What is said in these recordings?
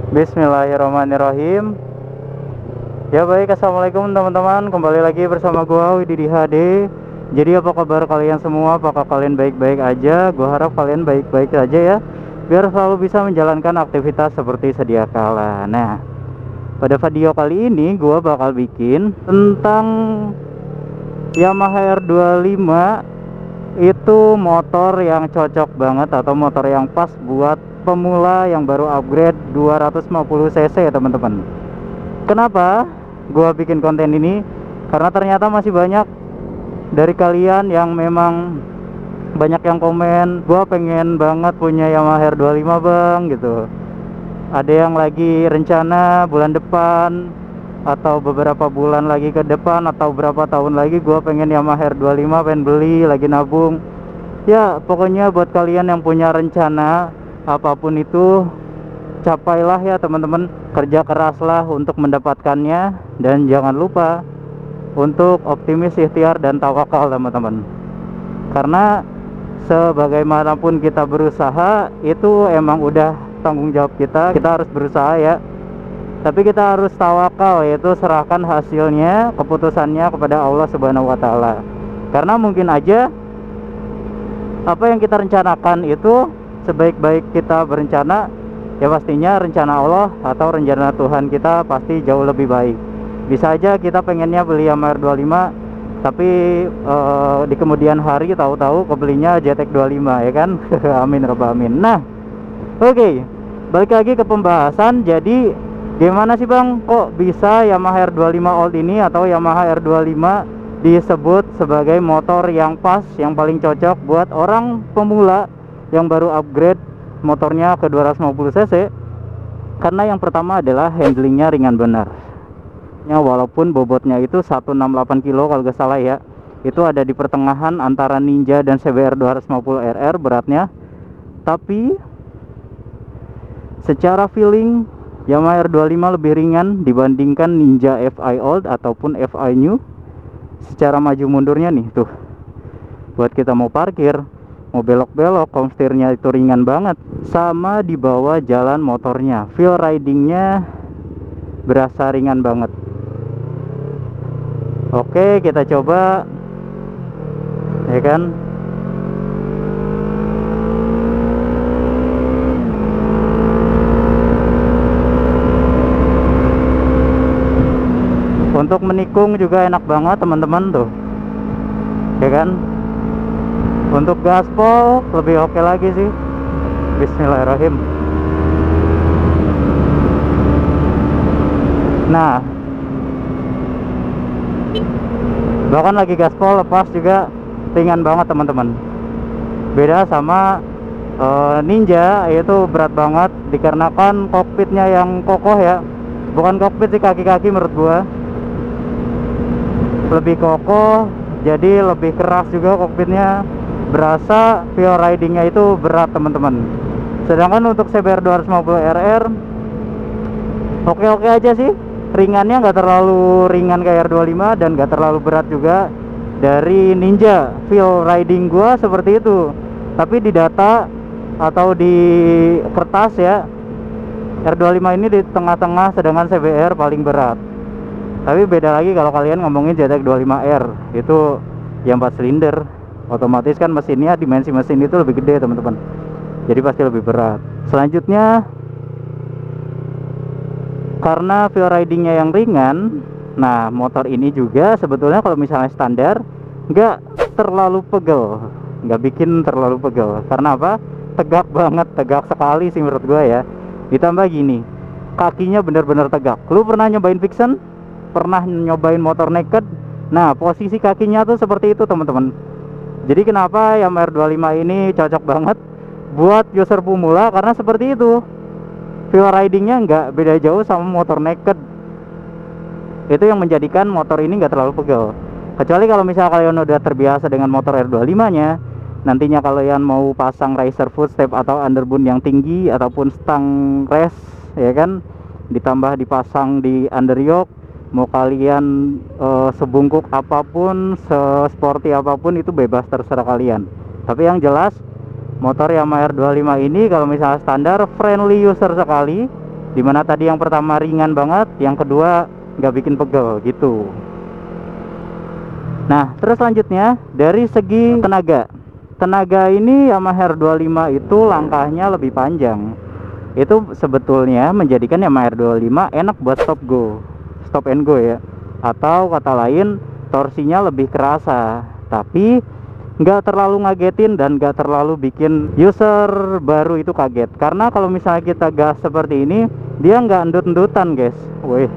Bismillahirrahmanirrahim. Ya baik, assalamualaikum teman-teman. Kembali lagi bersama gua Widi di HD. Jadi apa kabar kalian semua? Apakah kalian baik-baik aja? Gua harap kalian baik-baik aja ya, biar selalu bisa menjalankan aktivitas seperti sedia kala. Nah, pada video kali ini gua bakal bikin tentang Yamaha R25. Itu motor yang cocok banget atau motor yang pas buat pemula yang baru upgrade 250 cc ya teman-teman. Kenapa gua bikin konten ini? Karena ternyata masih banyak dari kalian yang memang banyak yang komen, gua pengen banget punya Yamaha R25 bang gitu. Ada yang lagi rencana bulan depan atau beberapa bulan lagi ke depan atau berapa tahun lagi gua pengen Yamaha R25, pengen beli, lagi nabung. Ya pokoknya buat kalian yang punya rencana apapun itu, capailah ya teman-teman, kerja keraslah untuk mendapatkannya, dan jangan lupa untuk optimis, ikhtiar, dan tawakal teman-teman. Karena sebagaimanapun kita berusaha, itu emang udah tanggung jawab kita harus berusaha ya. Tapi kita harus tawakal, yaitu serahkan hasilnya, keputusannya kepada Allah Subhanahu wa Ta'ala. Karena mungkin aja apa yang kita rencanakan itu, sebaik-baik kita berencana, ya pastinya rencana Allah atau rencana Tuhan kita pasti jauh lebih baik. Bisa aja kita pengennya beli Yamaha R25, tapi di kemudian hari tahu-tahu kebelinya JTEK 25 ya kan. Amin rabbal alamin. Nah, oke, balik lagi ke pembahasan. Jadi gimana sih bang, kok bisa Yamaha R25 Old ini atau Yamaha R25 disebut sebagai motor yang pas, yang paling cocok buat orang pemula yang baru upgrade motornya ke 250 cc? Karena yang pertama adalah handlingnya ringan benar. Walaupun bobotnya itu 168 kilo kalau gak salah ya, itu ada di pertengahan antara Ninja dan CBR 250 RR beratnya, tapi secara feeling Yamaha R25 lebih ringan dibandingkan Ninja FI Old ataupun FI New. Secara maju mundurnya nih tuh, buat kita mau parkir, mau belok-belok, komstirnya itu ringan banget. Sama di bawah jalan motornya, feel ridingnya berasa ringan banget. Oke, kita coba ya kan. Untuk menikung juga enak banget teman-teman tuh, ya kan. Untuk gaspol lebih oke lagi sih. Bismillahirrahmanirrahim. Nah, bahkan lagi gaspol lepas juga ringan banget teman-teman. Beda sama Ninja, itu berat banget dikarenakan kokpitnya yang kokoh ya. Bukan kokpit sih, kaki-kaki menurut gua lebih kokoh, jadi lebih keras juga kokpitnya, berasa feel ridingnya itu berat teman-teman. Sedangkan untuk CBR 250 RR oke-oke aja sih, ringannya nggak terlalu ringan kayak R25 dan nggak terlalu berat juga. Dari Ninja feel riding gua seperti itu, tapi di data atau di kertas ya, R25 ini di tengah-tengah, sedangkan CBR paling berat. Tapi beda lagi kalau kalian ngomongin JTEK 25R, itu yang 4 silinder, otomatis kan mesinnya, dimensi mesin itu lebih gede teman-teman, jadi pasti lebih berat. Selanjutnya, karena feel ridingnya yang ringan, nah motor ini juga sebetulnya kalau misalnya standar nggak terlalu pegel, nggak bikin terlalu pegel. Karena apa? Tegak banget, tegak sekali sih menurut gue ya. Ditambah gini, kakinya bener-bener tegak. Lu pernah nyobain Vixen? Pernah nyobain motor naked? Nah, posisi kakinya tuh seperti itu teman-teman. Jadi kenapa Yamaha R25 ini cocok banget buat user pemula? Karena seperti itu, feel ridingnya nggak beda jauh sama motor naked. Itu yang menjadikan motor ini nggak terlalu pegel. Kecuali kalau misalnya kalian udah terbiasa dengan motor R25 nya, nantinya kalian mau pasang racer footstep atau underboot yang tinggi ataupun stang race ya kan, ditambah dipasang di underyoke, mau kalian sebungkuk apapun, sesporty apapun, itu bebas, terserah kalian. Tapi yang jelas motor Yamaha R25 ini kalau misalnya standar, friendly user sekali, Dimana tadi yang pertama ringan banget, yang kedua nggak bikin pegel gitu. Nah, terus selanjutnya dari segi tenaga ini Yamaha R25 itu langkahnya lebih panjang. Itu sebetulnya menjadikan Yamaha R25 enak buat stop and go ya, atau kata lain torsinya lebih kerasa, tapi nggak terlalu ngagetin dan nggak terlalu bikin user baru itu kaget. Karena kalau misalnya kita gas seperti ini, dia nggak endut-endutan guys. Wait,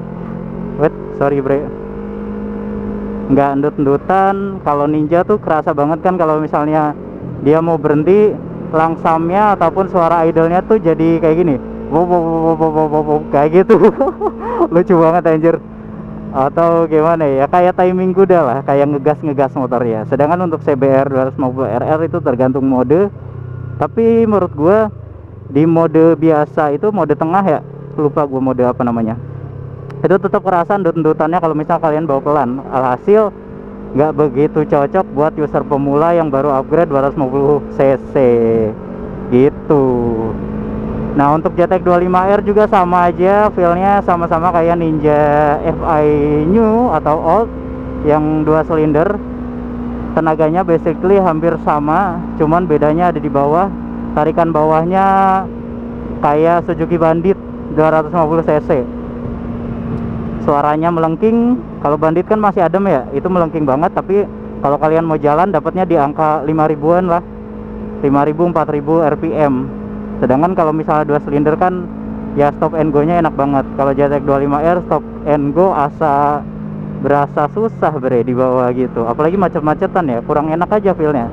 sorry bre, nggak endut-endutan. Kalau Ninja tuh kerasa banget kan kalau misalnya dia mau berhenti, langsamnya ataupun suara idlenya tuh jadi kayak gini, wow, kayak gitu. Lucu banget anjir. Atau gimana ya, kayak timing kuda lah, kayak ngegas motor ya. Sedangkan untuk CBR 250 RR itu tergantung mode, tapi menurut gua di mode biasa itu, mode tengah ya, lupa gua mode apa namanya, itu tetap kerasa endut-endutannya kalau misal kalian bawa pelan. Alhasil nggak begitu cocok buat user pemula yang baru upgrade 250 cc gitu. Nah, untuk JTEC 25R juga sama aja, feelnya sama-sama kayak Ninja FI New atau Old yang 2 silinder. Tenaganya basically hampir sama, cuman bedanya ada di bawah. Tarikan bawahnya kayak Suzuki Bandit 250 cc. Suaranya melengking. Kalau Bandit kan masih adem ya, itu melengking banget. Tapi kalau kalian mau jalan dapatnya di angka 5.000-an lah, 5.000 4.000 rpm. Sedangkan kalau misalnya 2 silinder kan ya stop and go nya enak banget. Kalau JTEC 25R stop and go berasa susah bre di bawah gitu, apalagi macet-macetan ya, kurang enak aja feelnya.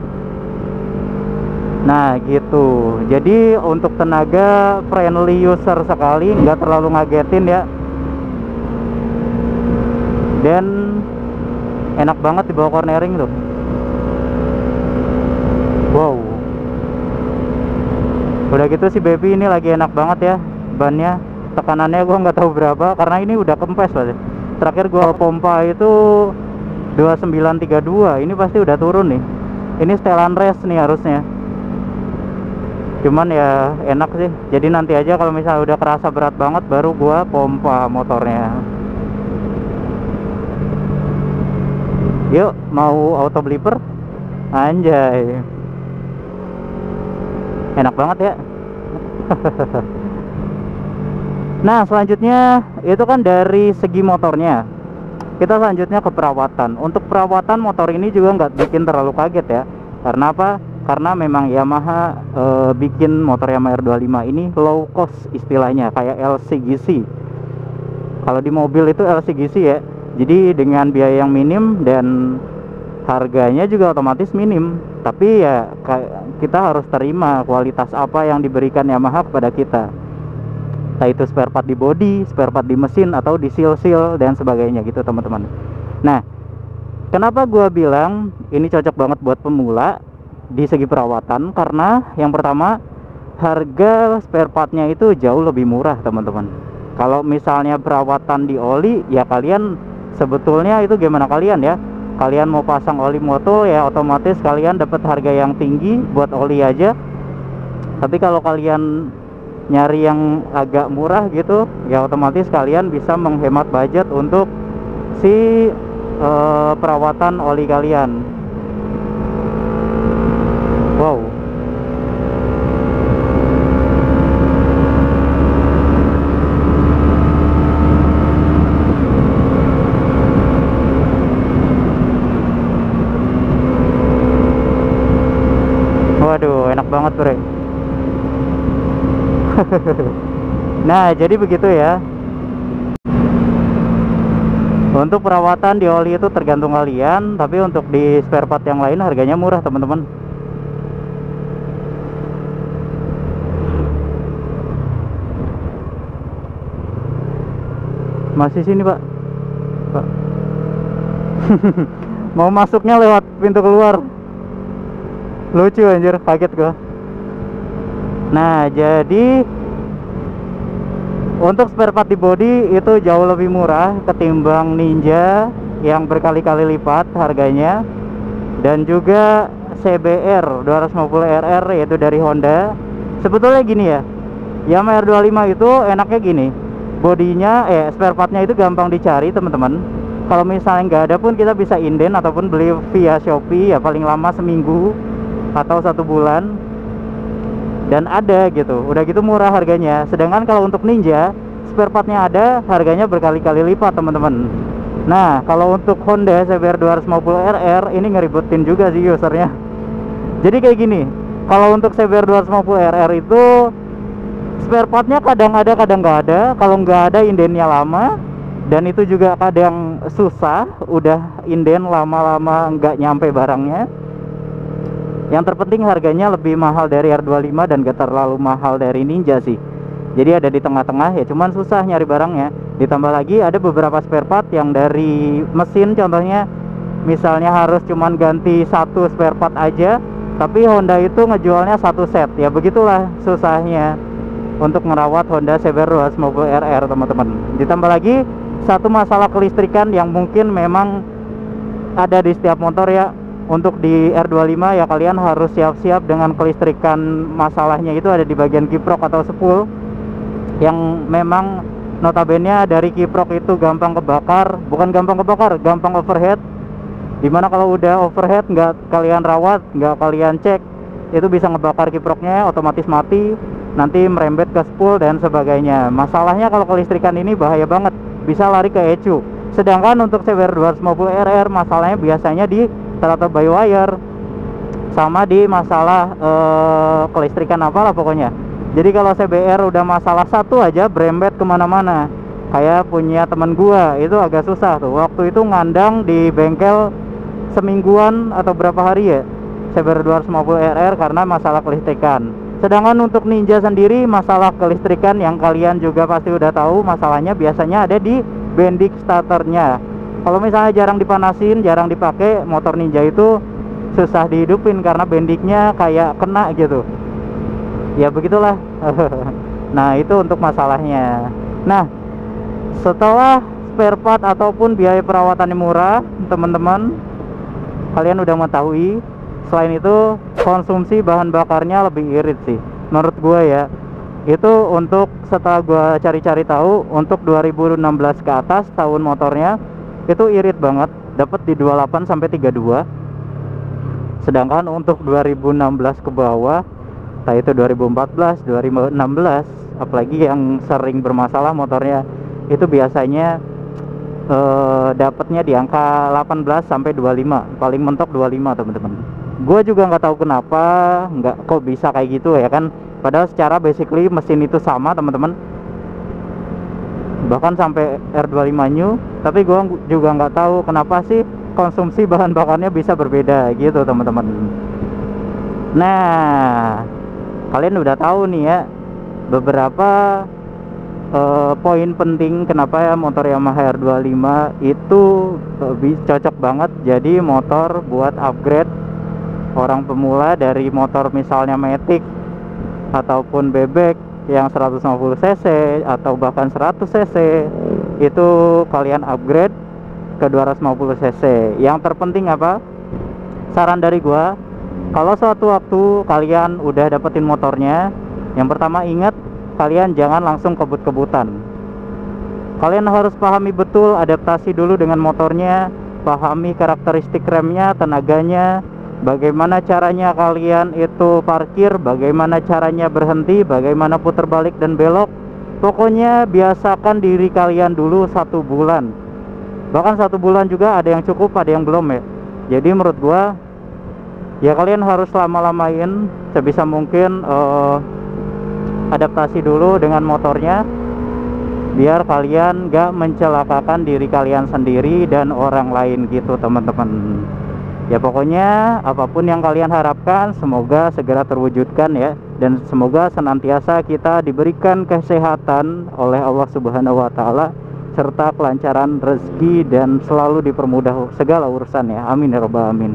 Nah gitu, jadi untuk tenaga friendly user sekali, nggak terlalu ngagetin ya, dan enak banget dibawa cornering tuh. Wow, udah gitu si baby ini lagi enak banget ya bannya. Tekanannya gua nggak tahu berapa karena ini udah kempes loh. Terakhir gua pompa itu 2932, ini pasti udah turun nih. Ini setelan race nih harusnya, cuman ya enak sih. Jadi nanti aja kalau misalnya udah kerasa berat banget baru gua pompa motornya. Yuk, mau auto blipper? Anjay, enak banget ya. Nah, selanjutnya itu kan dari segi motornya. Kita selanjutnya ke perawatan. Untuk perawatan motor ini juga nggak bikin terlalu kaget ya. Karena apa? Karena memang Yamaha bikin motor Yamaha R25 ini low cost istilahnya, kayak LCGC. Kalau di mobil itu LCGC ya. Jadi dengan biaya yang minim dan harganya juga otomatis minim. Tapi ya kita harus terima kualitas apa yang diberikan Yamaha kepada kita. Entah itu spare part di body, spare part di mesin, atau di seal-seal dan sebagainya gitu teman-teman. Nah, kenapa gua bilang ini cocok banget buat pemula di segi perawatan? Karena yang pertama, harga spare partnya itu jauh lebih murah teman-teman. Kalau misalnya perawatan di oli, ya kalian sebetulnya itu gimana kalian ya, kalian mau pasang oli moto ya otomatis kalian dapat harga yang tinggi buat oli aja. Tapi kalau kalian nyari yang agak murah gitu, ya otomatis kalian bisa menghemat budget untuk si perawatan oli kalian. Wow, waduh enak banget bre. Nah, jadi begitu ya. Untuk perawatan di oli itu tergantung kalian, tapi untuk di spare part yang lain harganya murah, teman-teman. Masih sini, Pak. Pak. Mau masuknya lewat pintu keluar. Lucu anjir, kaget gua. Nah, jadi untuk spare part di body itu jauh lebih murah ketimbang Ninja yang berkali-kali lipat harganya. Dan juga CBR 250 RR yaitu dari Honda. Sebetulnya gini ya, Yamaha R25 itu enaknya gini, bodinya spare partnya itu gampang dicari teman-teman. Kalau misalnya nggak ada pun kita bisa inden ataupun beli via Shopee, ya paling lama seminggu atau 1 bulan dan ada gitu. Udah gitu murah harganya. Sedangkan kalau untuk Ninja, spare partnya ada, harganya berkali-kali lipat teman-teman. Nah, kalau untuk Honda CBR 250RR ini ngeribetin juga sih usernya. Jadi kayak gini, kalau untuk CBR 250RR itu spare partnya kadang ada kadang nggak ada. Kalau nggak ada, indennya lama, dan itu juga kadang susah. Udah inden lama-lama nggak nyampe barangnya. Yang terpenting harganya lebih mahal dari R25 dan gak terlalu mahal dari Ninja sih. Jadi ada di tengah-tengah ya, cuman susah nyari barangnya. Ditambah lagi ada beberapa spare part yang dari mesin, contohnya misalnya harus cuman ganti satu spare part aja, tapi Honda itu ngejualnya satu set. Ya begitulah susahnya untuk merawat Honda CBR 250RR teman-teman. Ditambah lagi satu masalah kelistrikan yang mungkin memang ada di setiap motor ya. Untuk di R25 ya kalian harus siap-siap dengan kelistrikan. Masalahnya itu ada di bagian kiprok atau spool, yang memang notabene dari kiprok itu gampang kebakar. Bukan gampang kebakar, gampang overheat. Dimana kalau udah overheat nggak kalian rawat, nggak kalian cek, itu bisa ngebakar kiproknya, otomatis mati, nanti merembet ke spool dan sebagainya. Masalahnya kalau kelistrikan ini bahaya banget, bisa lari ke ECU. Sedangkan untuk CBR 250RR masalahnya biasanya di teratur by wire, sama di masalah kelistrikan apalah pokoknya. Jadi kalau CBR udah masalah satu aja berembet kemana-mana. Kayak punya temen gua itu agak susah tuh, waktu itu ngandang di bengkel semingguan atau berapa hari ya CBR 250RR karena masalah kelistrikan. Sedangkan untuk Ninja sendiri masalah kelistrikan yang kalian juga pasti udah tahu, masalahnya biasanya ada di bendik starternya. Kalau misalnya jarang dipanasin, jarang dipakai, motor Ninja itu susah dihidupin karena bendiknya kayak kena gitu. Ya begitulah. Nah itu untuk masalahnya. Nah setelah spare part ataupun biaya perawatannya murah teman-teman, kalian udah mengetahui. Selain itu konsumsi bahan bakarnya lebih irit sih menurut gue ya. Itu untuk setelah gue cari-cari tahu, untuk 2016 ke atas tahun motornya itu irit banget, dapat di 28 sampai 32. Sedangkan untuk 2016 ke bawah, entah itu 2014, 2016, apalagi yang sering bermasalah motornya, itu biasanya dapatnya di angka 18 sampai 25, paling mentok 25 teman-teman. Gue juga nggak tahu kenapa, nggak kok bisa kayak gitu ya kan. Padahal secara basically mesin itu sama teman-teman, bahkan sampai R25 new, tapi gue juga nggak tahu kenapa sih konsumsi bahan bakarnya bisa berbeda gitu teman-teman. Nah kalian udah tahu nih ya beberapa poin penting kenapa ya motor Yamaha R25 itu cocok banget jadi motor buat upgrade orang pemula dari motor misalnya Matic ataupun bebek yang 150 cc atau bahkan 100 cc. Itu kalian upgrade ke 250 cc. Yang terpenting apa? Saran dari gua, kalau suatu waktu kalian udah dapetin motornya, yang pertama ingat, kalian jangan langsung kebut-kebutan. Kalian harus pahami betul, adaptasi dulu dengan motornya, pahami karakteristik remnya, tenaganya, bagaimana caranya kalian itu parkir, bagaimana caranya berhenti, bagaimana putar balik dan belok. Pokoknya biasakan diri kalian dulu 1 bulan. Bahkan 1 bulan juga ada yang cukup, ada yang belum ya. Jadi menurut gua ya kalian harus lama-lamain sebisa mungkin, adaptasi dulu dengan motornya, biar kalian gak mencelakakan diri kalian sendiri dan orang lain gitu teman-teman. Ya pokoknya apapun yang kalian harapkan semoga segera terwujudkan ya, dan semoga senantiasa kita diberikan kesehatan oleh Allah Subhanahu wa taala serta kelancaran rezeki dan selalu dipermudah segala urusan ya. Amin ya rabbal alamin.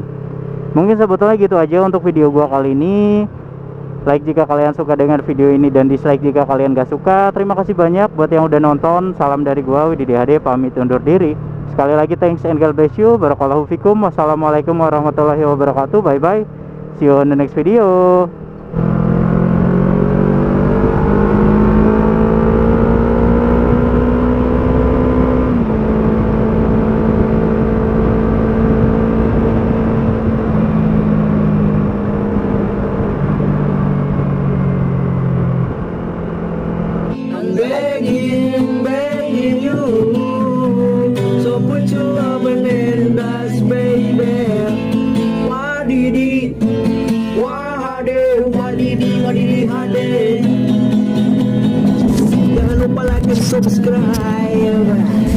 Mungkin sebetulnya gitu aja untuk video gua kali ini. Like jika kalian suka dengan video ini dan dislike jika kalian gak suka. Terima kasih banyak buat yang udah nonton. Salam dari gua Widi DHD, pamit undur diri. Sekali lagi thanks and God bless you. Barakallahu fikum. Wassalamualaikum warahmatullahi wabarakatuh. Bye bye. See you on the next video. Jangan lupa like dan subscribe.